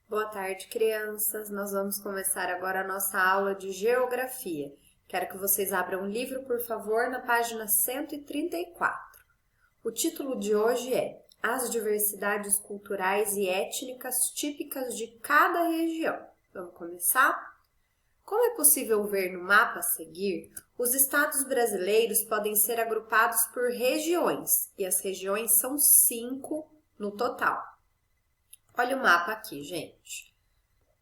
Boa tarde, crianças. Nós vamos começar agora a nossa aula de Geografia. Quero que vocês abram o livro, por favor, na página 134. O título de hoje é As diversidades culturais e étnicas típicas de cada região. Vamos começar? Como é possível ver no mapa a seguir, os estados brasileiros podem ser agrupados por regiões, e as regiões são 5 no total. Olha o mapa aqui, gente.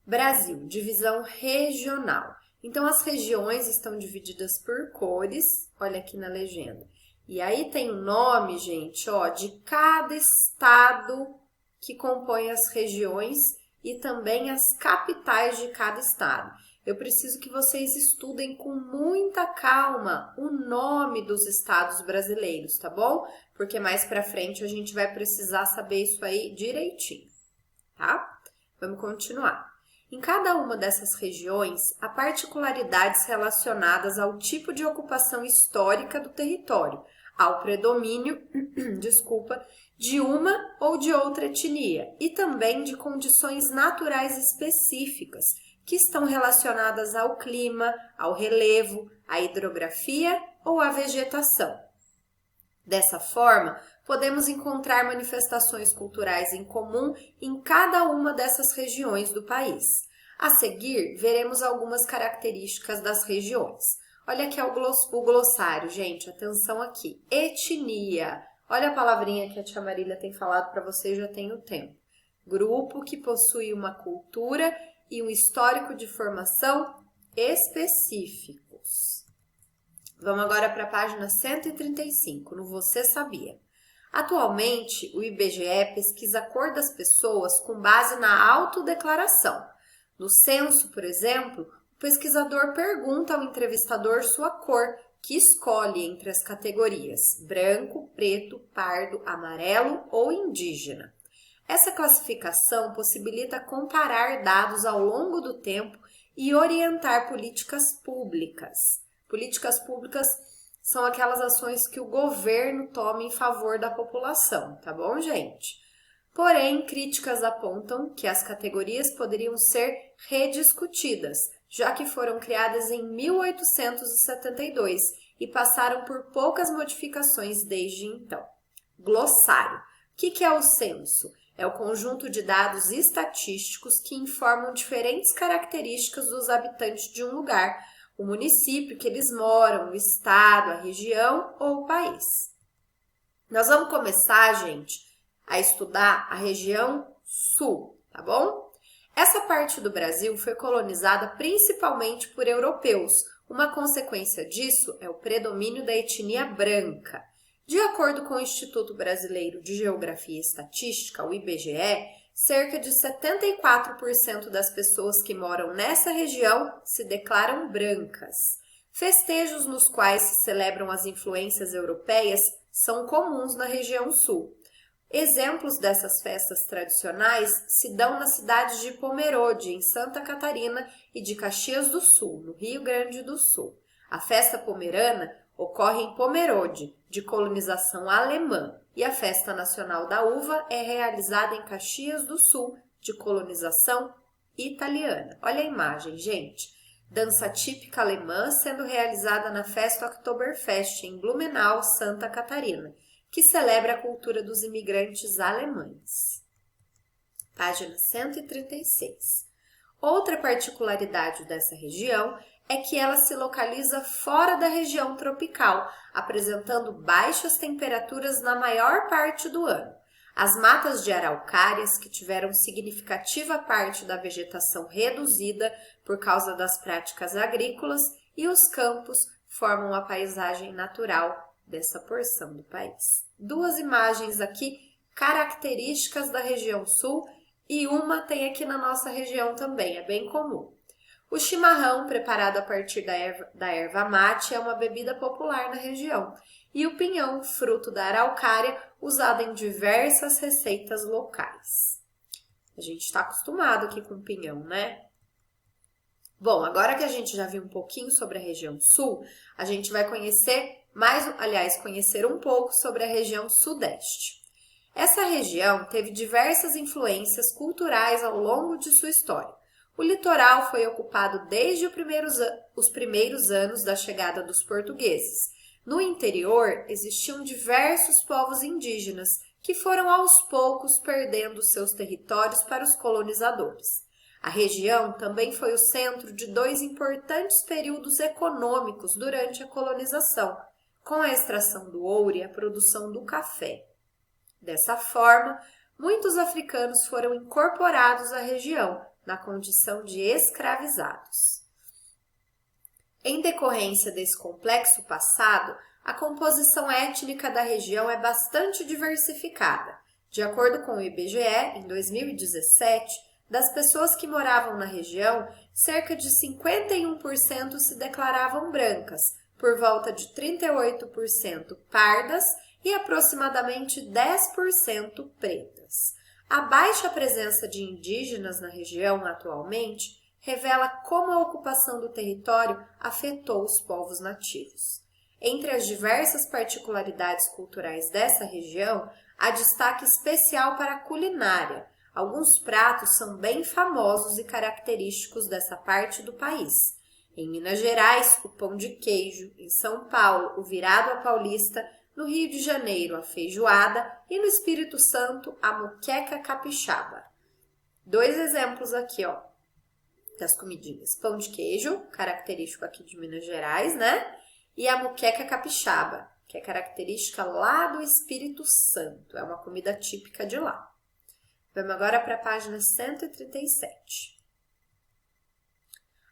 Brasil, divisão regional. Então, as regiões estão divididas por cores, olha aqui na legenda. E aí tem o nome, gente, ó, de cada estado que compõe as regiões e também as capitais de cada estado. Eu preciso que vocês estudem com muita calma o nome dos estados brasileiros, tá bom? Porque mais pra frente a gente vai precisar saber isso aí direitinho, tá? Vamos continuar. Em cada uma dessas regiões, há particularidades relacionadas ao tipo de ocupação histórica do território, ao predomínio, de uma ou de outra etnia e também de condições naturais específicas que estão relacionadas ao clima, ao relevo, à hidrografia ou à vegetação. Dessa forma, podemos encontrar manifestações culturais em comum em cada uma dessas regiões do país. A seguir, veremos algumas características das regiões. Olha aqui o glossário, gente, atenção aqui. Etnia. Olha a palavrinha que a tia Marília tem falado para vocês já tem o tempo. Grupo que possui uma cultura e um histórico de formação específicos. Vamos agora para a página 135, no Você Sabia. Atualmente, o IBGE pesquisa a cor das pessoas com base na autodeclaração. No censo, por exemplo, o pesquisador pergunta ao entrevistador sua cor, que escolhe entre as categorias branco, preto, pardo, amarelo ou indígena. Essa classificação possibilita comparar dados ao longo do tempo e orientar políticas públicas. Políticas públicas são aquelas ações que o governo toma em favor da população, tá bom, gente? Porém, críticas apontam que as categorias poderiam ser rediscutidas, já que foram criadas em 1872 e passaram por poucas modificações desde então. Glossário. O que é o censo? É o conjunto de dados estatísticos que informam diferentes características dos habitantes de um lugar, o município que eles moram, o estado, a região ou o país. Nós vamos começar, gente, a estudar a região sul, tá bom? Essa parte do Brasil foi colonizada principalmente por europeus. Uma consequência disso é o predomínio da etnia branca. De acordo com o Instituto Brasileiro de Geografia e Estatística, o IBGE, cerca de 74% das pessoas que moram nessa região se declaram brancas. Festejos nos quais se celebram as influências europeias são comuns na região sul. Exemplos dessas festas tradicionais se dão nas cidades de Pomerode, em Santa Catarina, e de Caxias do Sul, no Rio Grande do Sul. A festa pomerana ocorre em Pomerode, de colonização alemã, e a Festa Nacional da Uva é realizada em Caxias do Sul, de colonização italiana. Olha a imagem, gente. Dança típica alemã sendo realizada na festa Oktoberfest, em Blumenau, Santa Catarina, que celebra a cultura dos imigrantes alemães. Página 136. Outra particularidade dessa região é que ela se localiza fora da região tropical, apresentando baixas temperaturas na maior parte do ano. As matas de araucárias, que tiveram significativa parte da vegetação reduzida por causa das práticas agrícolas, e os campos formam a paisagem natural dessa porção do país. Duas imagens aqui características da região sul e uma tem aqui na nossa região também, é bem comum. O chimarrão, preparado a partir da erva mate, é uma bebida popular na região. E o pinhão, fruto da araucária, usado em diversas receitas locais. A gente está acostumado aqui com pinhão, né? Bom, agora que a gente já viu um pouquinho sobre a região sul, a gente vai conhecer um pouco sobre a região sudeste. Essa região teve diversas influências culturais ao longo de sua história. O litoral foi ocupado desde os primeiros anos da chegada dos portugueses. No interior, existiam diversos povos indígenas que foram aos poucos perdendo seus territórios para os colonizadores. A região também foi o centro de dois importantes períodos econômicos durante a colonização, com a extração do ouro e a produção do café. Dessa forma, muitos africanos foram incorporados à região, na condição de escravizados. Em decorrência desse complexo passado, a composição étnica da região é bastante diversificada. De acordo com o IBGE, em 2017, das pessoas que moravam na região, cerca de 51% se declaravam brancas, por volta de 38% pardas e aproximadamente 10% pretas. A baixa presença de indígenas na região atualmente revela como a ocupação do território afetou os povos nativos. Entre as diversas particularidades culturais dessa região, há destaque especial para a culinária. Alguns pratos são bem famosos e característicos dessa parte do país. Em Minas Gerais, o pão de queijo, em São Paulo, o virado à paulista, no Rio de Janeiro, a feijoada e no Espírito Santo, a moqueca capixaba. Dois exemplos aqui, ó, das comidinhas. Pão de queijo, característico aqui de Minas Gerais, né? E a moqueca capixaba, que é característica lá do Espírito Santo. É uma comida típica de lá. Vamos agora para a página 137.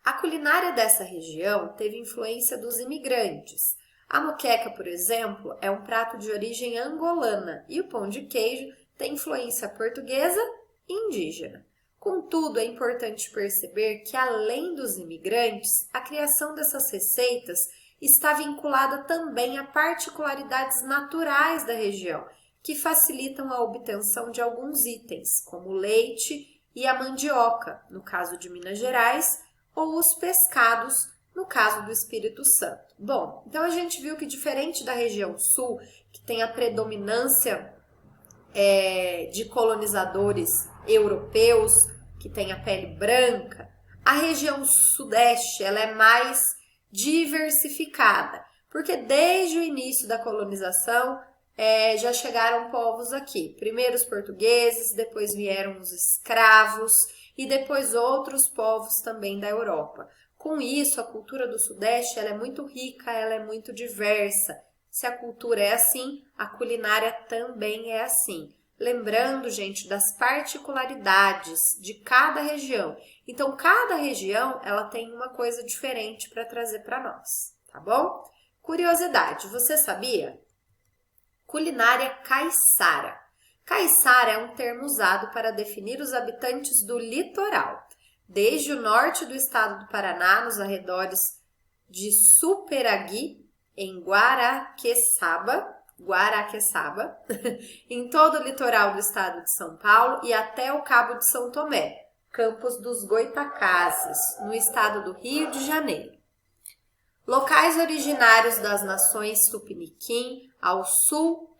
A culinária dessa região teve influência dos imigrantes. A moqueca, por exemplo, é um prato de origem angolana e o pão de queijo tem influência portuguesa e indígena. Contudo, é importante perceber que, além dos imigrantes, a criação dessas receitas está vinculada também a particularidades naturais da região, que facilitam a obtenção de alguns itens, como o leite e a mandioca, no caso de Minas Gerais, ou os pescados, no caso do Espírito Santo. Bom, então a gente viu que diferente da região sul, que tem a predominância de colonizadores europeus, que tem a pele branca, a região sudeste ela é mais diversificada, porque desde o início da colonização já chegaram povos aqui. Primeiro os portugueses, depois vieram os escravos e depois outros povos também da Europa. Com isso, a cultura do Sudeste ela é muito rica, ela é muito diversa. Se a cultura é assim, a culinária também é assim. Lembrando, gente, das particularidades de cada região. Então, cada região ela tem uma coisa diferente para trazer para nós, tá bom? Curiosidade, você sabia? Culinária caiçara. Caiçara é um termo usado para definir os habitantes do litoral. Desde o norte do estado do Paraná, nos arredores de Superagui, em Guaraqueçaba, em todo o litoral do estado de São Paulo e até o Cabo de São Tomé, Campos dos Goitacazes, no estado do Rio de Janeiro. Locais originários das nações Tupiniquim ao sul,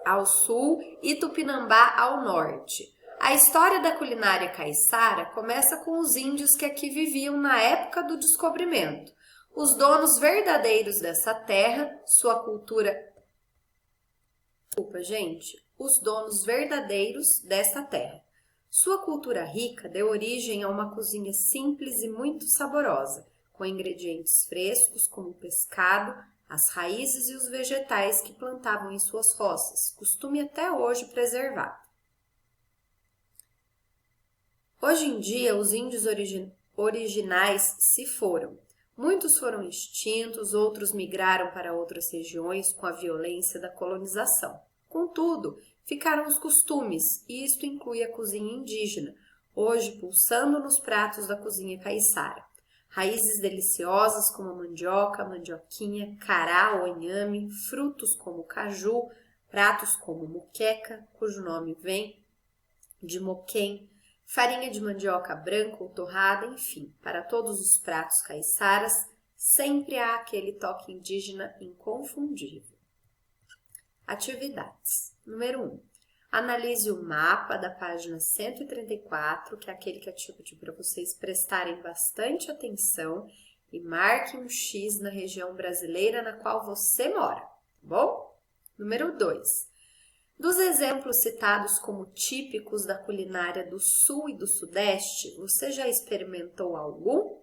ao sul e Tupinambá ao norte. A história da culinária caiçara começa com os índios que aqui viviam na época do descobrimento. Os donos verdadeiros dessa terra, sua cultura... Os donos verdadeiros dessa terra. Sua cultura rica deu origem a uma cozinha simples e muito saborosa, com ingredientes frescos como o pescado, as raízes e os vegetais que plantavam em suas roças, costume até hoje preservado. Hoje em dia, os índios originais se foram. Muitos foram extintos, outros migraram para outras regiões com a violência da colonização. Contudo, ficaram os costumes, e isto inclui a cozinha indígena, hoje pulsando nos pratos da cozinha caiçara. Raízes deliciosas como a mandioca, mandioquinha, cará ou inhame, frutos como caju, pratos como moqueca, cujo nome vem de moquém, farinha de mandioca branca ou torrada, enfim, para todos os pratos caiçaras, sempre há aquele toque indígena inconfundível. Atividades. Número 1. Analise o mapa da página 134, que é aquele que eu te pedi para vocês prestarem bastante atenção e marque um X na região brasileira na qual você mora, tá bom? Número 2. Dos exemplos citados como típicos da culinária do Sul e do Sudeste, você já experimentou algum?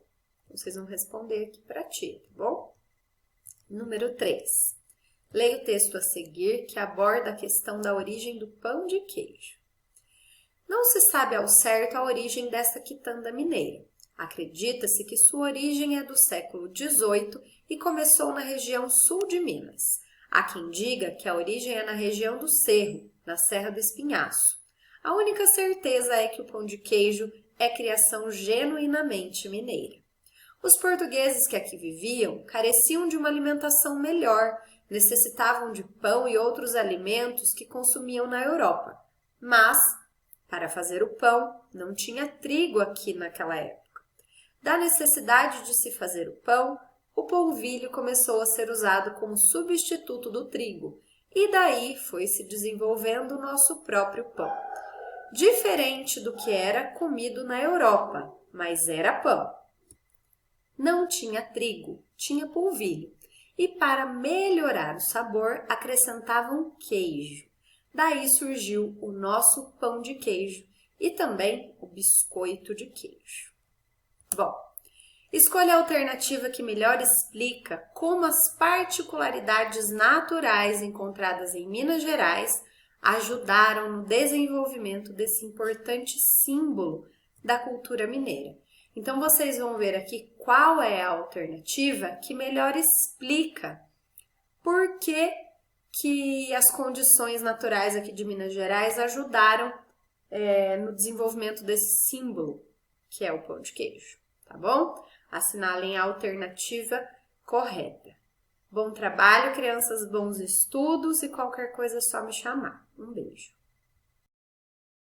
Vocês vão responder aqui para ti, tá bom? Número 3. Leia o texto a seguir que aborda a questão da origem do pão de queijo. Não se sabe ao certo a origem desta quitanda mineira. Acredita-se que sua origem é do século XVIII e começou na região sul de Minas. Há quem diga que a origem é na região do Cerro, na Serra do Espinhaço. A única certeza é que o pão de queijo é criação genuinamente mineira. Os portugueses que aqui viviam careciam de uma alimentação melhor, necessitavam de pão e outros alimentos que consumiam na Europa. Mas, para fazer o pão, não tinha trigo aqui naquela época. Da necessidade de se fazer o pão, o polvilho começou a ser usado como substituto do trigo, e daí foi se desenvolvendo o nosso próprio pão. Diferente do que era comido na Europa, mas era pão. Não tinha trigo, tinha polvilho, e para melhorar o sabor acrescentavam queijo. Daí surgiu o nosso pão de queijo e também o biscoito de queijo. Bom, escolha a alternativa que melhor explica como as particularidades naturais encontradas em Minas Gerais ajudaram no desenvolvimento desse importante símbolo da cultura mineira. Então, vocês vão ver aqui qual é a alternativa que melhor explica por que as condições naturais aqui de Minas Gerais ajudaram no desenvolvimento desse símbolo, que é o pão de queijo, tá bom? Assinalem a alternativa correta. Bom trabalho, crianças, bons estudos e qualquer coisa é só me chamar. Um beijo.